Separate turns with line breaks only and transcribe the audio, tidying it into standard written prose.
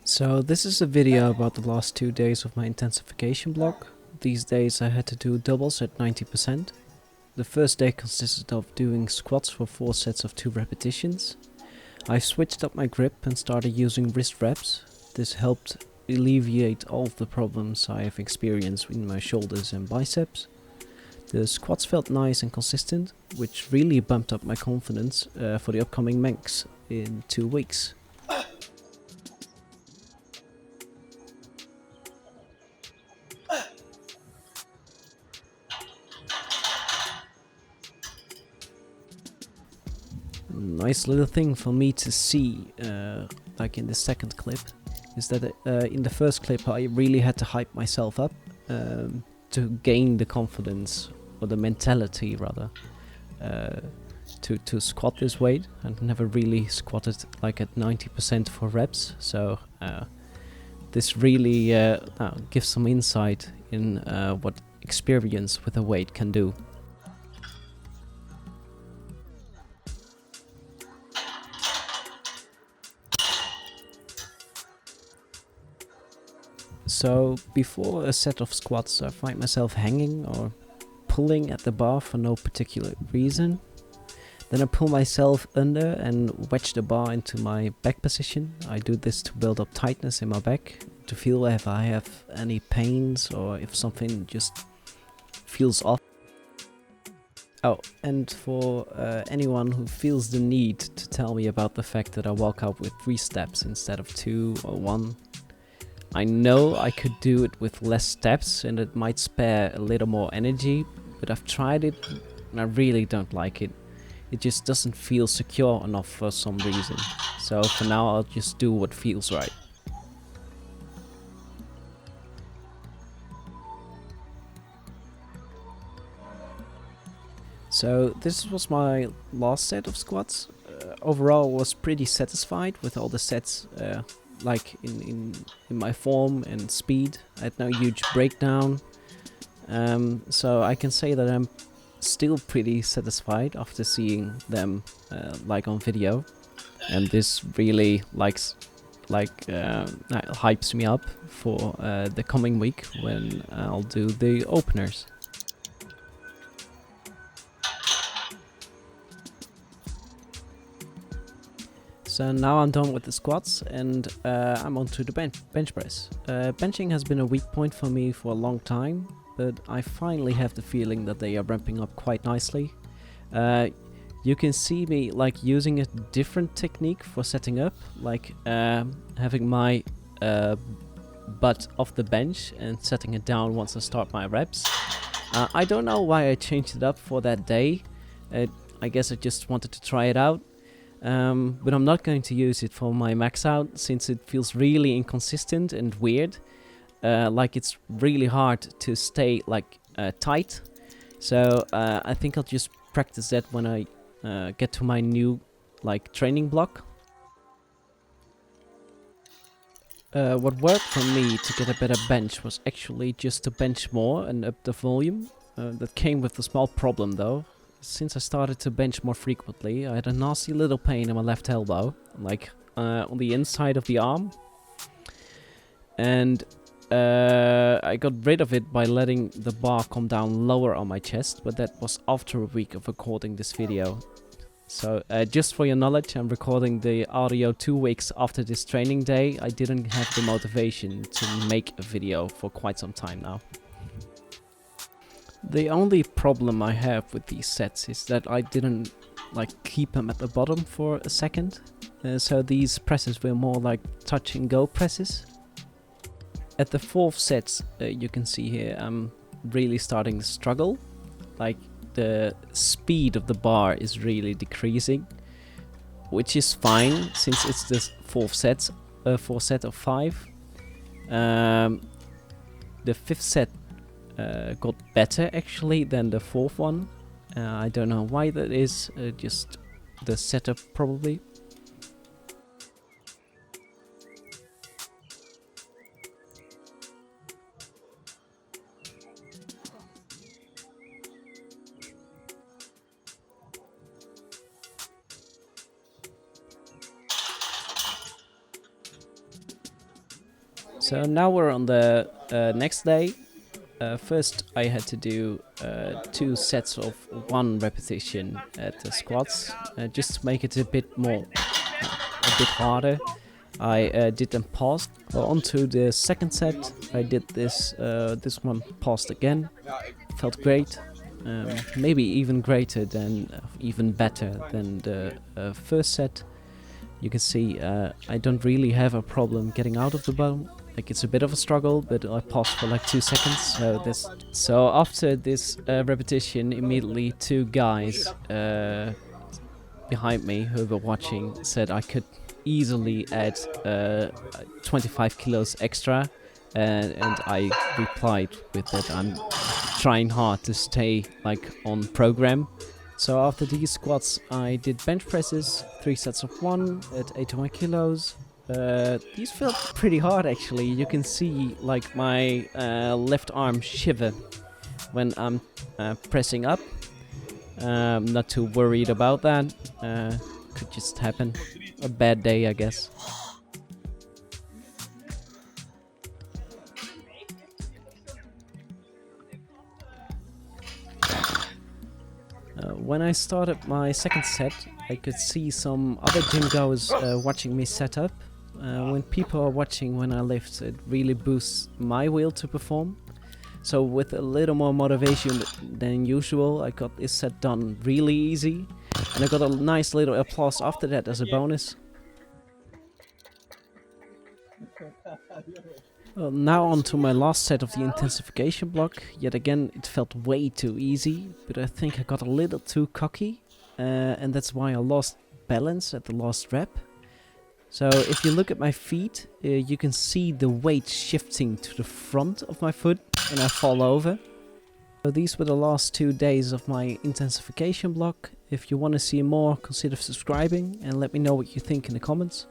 So this is a video about the last 2 days of my intensification block. These days I had to do doubles at 90%. The first day consisted of doing squats for 4 sets of 2 repetitions. I switched up my grip and started using wrist wraps. This helped alleviate all of the problems I have experienced in my shoulders and biceps. The squats felt nice and consistent, which really bumped up my confidence for the upcoming max in 2 weeks. Nice little thing for me to see, like in the second clip, is that in the first clip I really had to hype myself up to gain the confidence, or the mentality rather, to squat this weight. I've never really squatted like at 90% for reps, so this really gives some insight in what experience with a weight can do. So before a set of squats I find myself hanging or pulling at the bar for no particular reason. Then I pull myself under and wedge the bar into my back position. I do this to build up tightness in my back, to feel if I have any pains or if something just feels off. Oh, and for anyone who feels the need to tell me about the fact that I walk out with 3 steps instead of 2 or 1, I know I could do it with less steps and it might spare a little more energy, but I've tried it and I really don't like it. It just doesn't feel secure enough for some reason. So for now I'll just do what feels right. So this was my last set of squats. Overall I was pretty satisfied with all the sets, like in my form and speed. I had no huge breakdown, so I can say that I'm still pretty satisfied after seeing them like on video, and this really hypes me up for the coming week when I'll do the openers. So now I'm done with the squats and I'm on to the bench press. Benching has been a weak point for me for a long time, but I finally have the feeling that they are ramping up quite nicely. You can see me like using a different technique for setting up, like having my butt off the bench and setting it down once I start my reps. I don't know why I changed it up for that day. I guess I just wanted to try it out. But I'm not going to use it for my max out since it feels really inconsistent and weird. Like it's really hard to stay like tight. So I think I'll just practice that when I get to my new like training block. What worked for me to get a better bench was actually just to bench more and up the volume. That came with a small problem though. Since I started to bench more frequently, I had a nasty little pain in my left elbow, like on the inside of the arm. And I got rid of it by letting the bar come down lower on my chest, but that was after a week of recording this video. So just for your knowledge, I'm recording the audio 2 weeks after this training day. I didn't have the motivation to make a video for quite some time now. The only problem I have with these sets is that I didn't like keep them at the bottom for a second. So these presses were more like touch and go presses. At the 4th set, you can see here I'm really starting to struggle. Like the speed of the bar is really decreasing, which is fine since it's the 4th set of 5. The 5th set got better actually than the 4th one. I don't know why that is, just the setup probably. So now we're on the next day. First I had to do 2 sets of 1 repetition at the squats, just to make it a bit harder. I did them paused. On to the second set. I did this one paused again. Felt great. Maybe even greater than, even better than the first set. You can see I don't really have a problem getting out of the bone. Like, it's a bit of a struggle, but I paused for like 2 seconds. So after this repetition, immediately 2 guys behind me who were watching said I could easily add 25 kilos extra, and I replied with that I'm trying hard to stay like on program. So after these squats I did bench presses, 3 sets of 1 at 81 kilos. These felt pretty hard actually. You can see like my left arm shiver when I'm pressing up. Not too worried about that. Could just happen. A bad day, I guess. When I started my second set, I could see some other gym goers watching me set up. When people are watching when I lift, it really boosts my will to perform. So with a little more motivation than usual, I got this set done really easy. And I got a nice little applause after that as a bonus. Well, now on to my last set of the intensification block. Yet again, it felt way too easy, but I think I got a little too cocky. And that's why I lost balance at the last rep. So if you look at my feet, you can see the weight shifting to the front of my foot and I fall over. So these were the last 2 days of my intensification block. If you want to see more, consider subscribing and let me know what you think in the comments.